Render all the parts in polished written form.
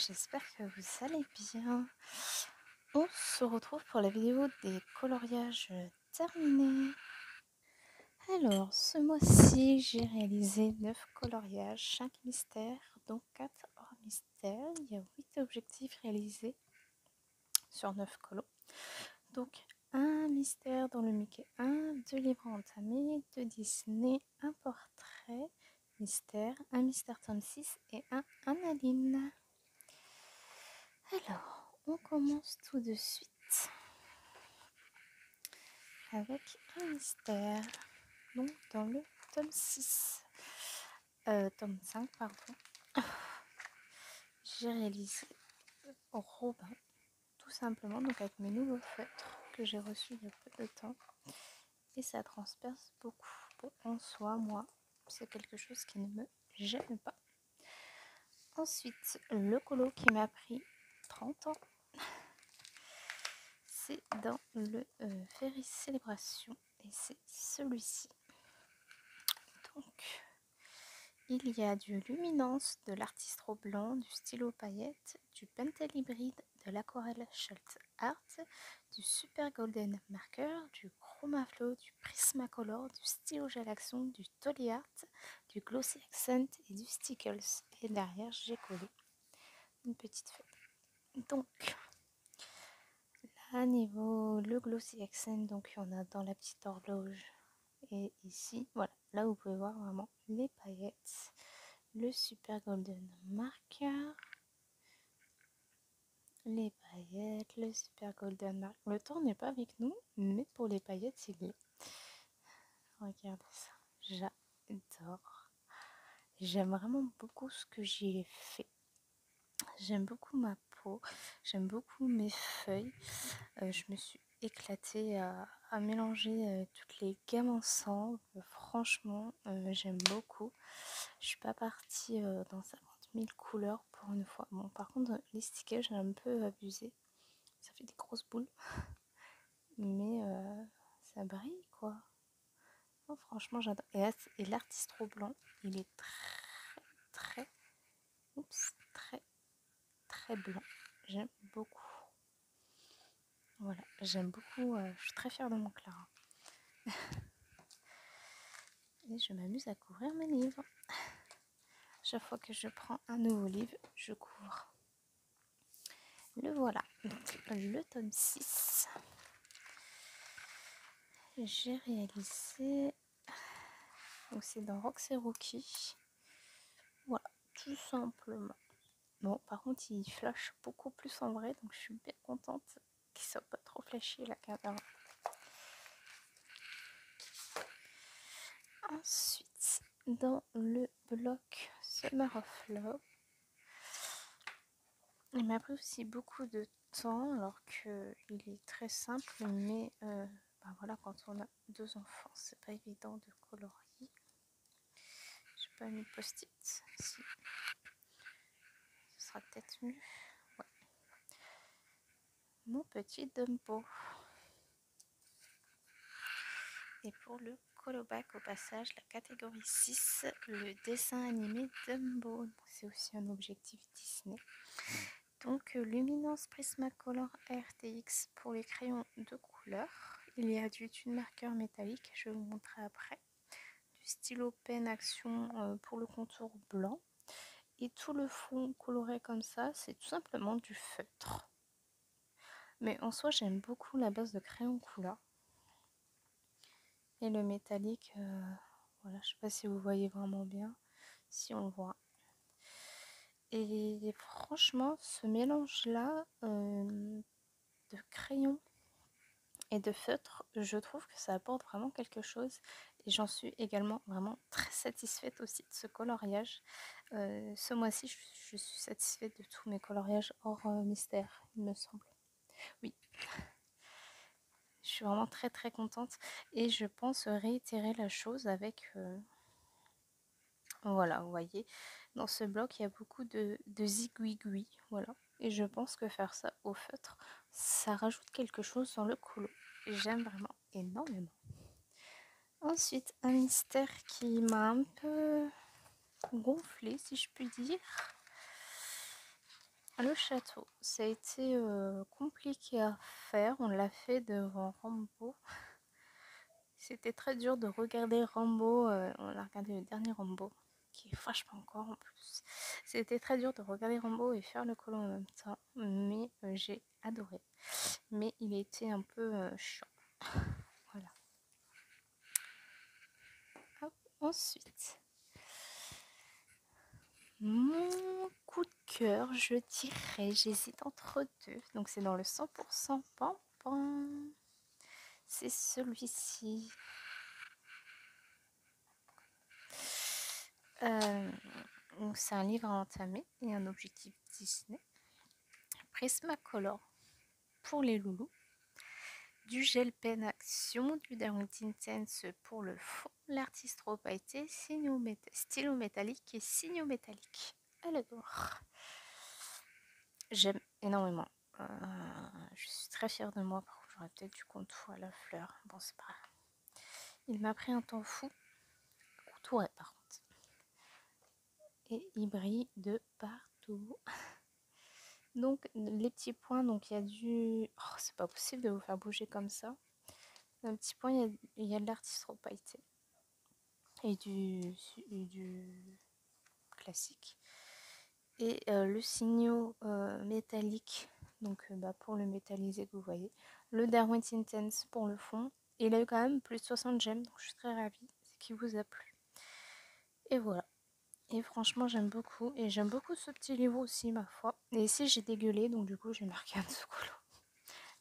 j'espère que vous allez bien. On se retrouve pour la vidéo des coloriages terminés. Alors, ce mois-ci, j'ai réalisé 9 coloriages, 5 mystères, dont 4 hors mystère. Il y a 8 objectifs réalisés sur 9 colos. Donc, un mystère dans le Mickey 1, 2 livres entamés, 2 Disney, un portrait mystère, un mystère tome 6 et un Annaline. Alors, on commence tout de suite avec un mystère, donc dans le tome 6, tome 5, pardon. J'ai réalisé Robin, tout simplement, donc avec mes nouveaux feutres que j'ai reçus il y a peu de temps. Et ça transperce beaucoup. Bon, en soi, moi, c'est quelque chose qui ne me gêne pas. Ensuite, le colo qui m'a pris 30 ans. C'est dans le Ferry Célébration et c'est celui-ci. Donc, il y a du Luminance, de l'artistro blanc, du stylo paillette, du Pentel hybride, de l'aquarelle Schultz Art, du Super Golden Marker, du Chromaflow, du Prismacolor, du stylo gel action, du Tolly Art, du Glossy Accent et du Stickles. Et derrière, j'ai collé une petite feuille. Donc, à niveau le Glossy Accent, donc il y en a dans la petite horloge et ici, voilà, là vous pouvez voir vraiment les paillettes, le Super Golden Marker, les paillettes, le Super Golden Marker. Le temps n'est pas avec nous, mais pour les paillettes, il est. Regardez ça, j'adore. J'aime vraiment beaucoup ce que j'y ai fait. J'aime beaucoup ma peau, j'aime beaucoup mes feuilles. Je me suis éclatée à mélanger toutes les gammes ensemble. Franchement, j'aime beaucoup. Je suis pas partie dans 50 000 couleurs pour une fois. Bon, par contre, les stickers, j'ai un peu abusé. Ça fait des grosses boules. Mais ça brille, quoi. Oh, franchement, j'adore. Et l'artistro blanc, il est très, très blanc. J'aime beaucoup. Voilà, j'aime beaucoup. Je suis très fière de mon Clara. Et je m'amuse à couvrir mes livres. Chaque fois que je prends un nouveau livre, je couvre. Le voilà, donc le tome 6. J'ai réalisé, donc c'est dans Rox et Rookie. Voilà, tout simplement. Bon, par contre, il flash beaucoup plus en vrai, donc je suis bien contente qu'il soit pas trop flashy la caméra. Ensuite, dans le bloc Summer of Love, il m'a pris aussi beaucoup de temps, alors qu'il est très simple, mais ben voilà, quand on a 2 enfants, c'est pas évident de colorier. J'ai pas mis de post-it, si. Ce sera peut-être mieux. Ouais. Mon petit Dumbo. Et pour le coloback, au passage, la catégorie 6, le dessin animé Dumbo. C'est aussi un objectif Disney. Donc, Luminance Prismacolor RTX pour les crayons de couleur. Il y a du tune marqueur métallique, je vais vous montrer après. Du stylo pen action pour le contour blanc. Et tout le fond coloré comme ça, c'est tout simplement du feutre. Mais en soi, j'aime beaucoup la base de crayon couleur. Et le métallique, voilà, je sais pas si vous voyez vraiment bien, si on le voit. Et franchement, ce mélange-là de crayon et de feutre, je trouve que ça apporte vraiment quelque chose. Et j'en suis également vraiment très satisfaite aussi de ce coloriage. Ce mois-ci, je suis satisfaite de tous mes coloriages hors mystère, il me semble. Oui. Je suis vraiment très très contente. Et je pense réitérer la chose avec... voilà, vous voyez, dans ce bloc, il y a beaucoup de zigouigouis, voilà. Et je pense que faire ça au feutre, ça rajoute quelque chose dans le colo. J'aime vraiment énormément. Ensuite, un mystère qui m'a un peu gonflé, si je puis dire. Le château, ça a été compliqué à faire. On l'a fait devant Rambo. C'était très dur de regarder Rambo. On a regardé le dernier Rambo, qui est vachement encore en plus. C'était très dur de regarder Rambo et faire le colo en même temps. Mais j'ai adoré. Mais il était un peu chiant. Voilà. Hop. Ensuite, mon coup de cœur, je dirais, j'hésite entre deux. Donc c'est dans le 100% Pampan. C'est celui-ci. Donc c'est un livre à entamer et un objectif Disney. Prismacolor pour les loulous. Du gel pen action, du Darwin Tense pour le fond, l'artistro pailleté, stylo métallique et signaux métalliques. Alors, j'aime énormément. Je suis très fière de moi. Par contre, j'aurais peut-être du contour à la fleur. Bon, c'est pas grave. Il m'a pris un temps fou. Contouret, par contre. Et il brille de partout. Donc, les petits points, donc il y a du... Oh, c'est pas possible de vous faire bouger comme ça. Un petit point, il y a de l'artistro pailleté. Et du classique. Et le signaux métallique, donc pour le métallisé que vous voyez. Le Darwin Intense pour le fond. Et il a eu quand même plus de 60 gemmes, donc je suis très ravie. C'est qui vous a plu. Et voilà. Et franchement, j'aime beaucoup. Et j'aime beaucoup ce petit livre aussi, ma foi. Et ici, j'ai dégueulé, donc du coup, j'ai marqué un dessous colo.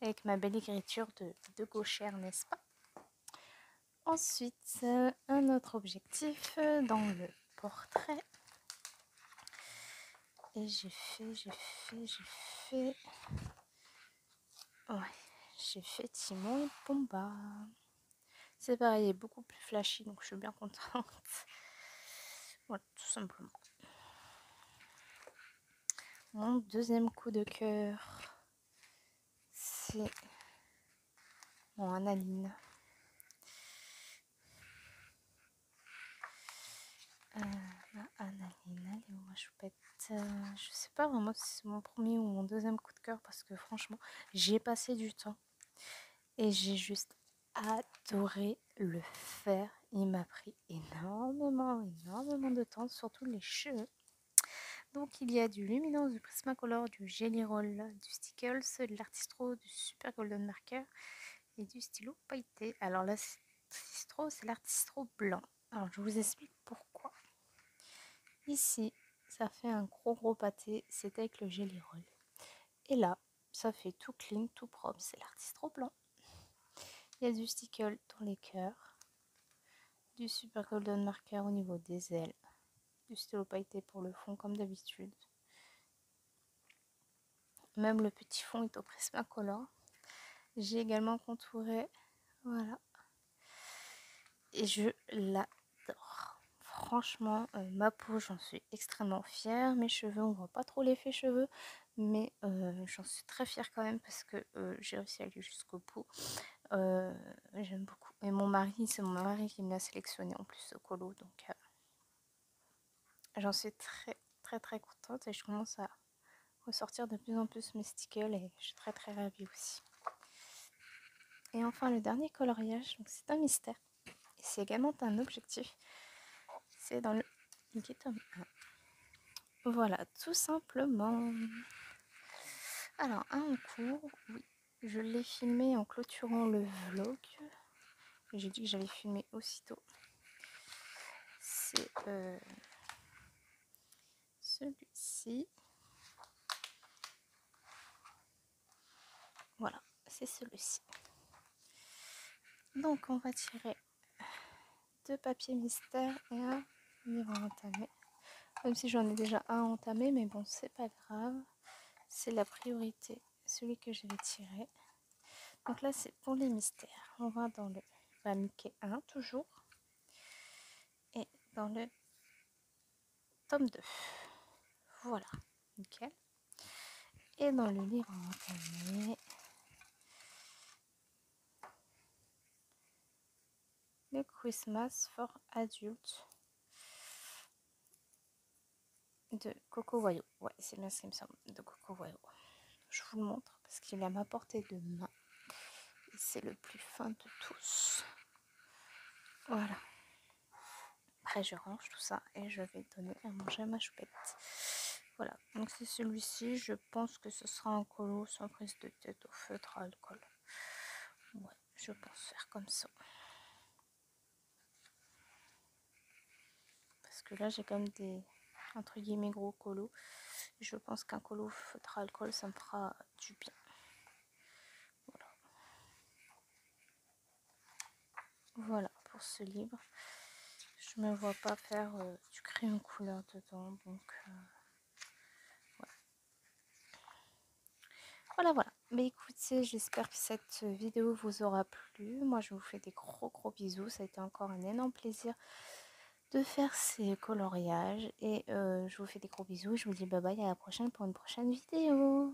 Avec ma belle écriture de gauchère, n'est-ce pas? Ensuite, un autre objectif dans le portrait. Et j'ai Timon et Pumba. C'est pareil, il est beaucoup plus flashy, donc je suis bien contente. Voilà, tout simplement. Mon deuxième coup de cœur, c'est mon Analine. Analine, elle est où ma choupette? Je sais pas vraiment si c'est mon premier ou mon deuxième coup de cœur parce que franchement, j'y ai passé du temps et j'ai juste adoré le faire. Il m'a pris énormément de temps, surtout les cheveux. Donc il y a du Luminance, du Prismacolor, du Jelly Roll, du Stickles, de l'Artistro, du Super Golden Marker et du stylo pailleté. Alors l'Artistro, c'est l'Artistro blanc. Alors je vous explique pourquoi. Ici, ça fait un gros pâté, c'est avec le Jelly Roll. Et là, ça fait tout clean, tout propre, c'est l'Artistro blanc. Il y a du stickle dans les cœurs, du Super Golden Marker au niveau des ailes, du stylo pailleté pour le fond comme d'habitude. Même le petit fond est au Prismacolor. J'ai également contouré, voilà. Et je l'adore. Franchement, ma peau, j'en suis extrêmement fière. Mes cheveux, on voit pas trop l'effet cheveux, mais j'en suis très fière quand même parce que j'ai réussi à aller jusqu'au bout. J'aime beaucoup. Et mon mari, c'est mon mari qui me l'a sélectionné en plus ce colo, donc j'en suis très contente et je commence à ressortir de plus en plus mes stickers et je suis très ravie aussi. Et enfin le dernier coloriage, donc c'est un mystère. Et c'est également un objectif. C'est dans le Mickey tome 1. Voilà, tout simplement. Alors, un en cours, oui. Je l'ai filmé en clôturant le vlog. J'ai dit que j'allais filmer aussitôt. C'est celui-ci. Voilà, c'est celui-ci. Donc, on va tirer 2 papiers mystères et un livre entamé. Même si j'en ai déjà un entamé, mais bon, c'est pas grave. C'est la priorité, celui que je vais tirer. Donc là, c'est pour les mystères. On va dans le Mickey 1, toujours. Et dans le tome 2. Voilà, nickel. Et dans le livre entamé, le Christmas for Adults. de Coco Voyou. Ouais, c'est bien ce qui me semble, de Coco Voyou. Je vous le montre parce qu'il est à ma portée de main. C'est le plus fin de tous. Voilà. Après, je range tout ça et je vais donner à manger à ma choupette. Voilà, donc c'est celui-ci. Je pense que ce sera un colo sans prise de tête au feutre à alcool. Ouais, je pense faire comme ça. Parce que là, j'ai quand même des, entre guillemets, gros colos. Je pense qu'un colo feutre à alcool, ça me fera du bien. Voilà. Voilà pour ce livre. Je me vois pas faire du crayon couleur dedans, donc voilà. Mais écoutez, j'espère que cette vidéo vous aura plu. Moi, je vous fais des gros bisous. Ça a été encore un énorme plaisir de faire ces coloriages. Et je vous fais des gros bisous. Je vous dis bye bye, à la prochaine pour une prochaine vidéo.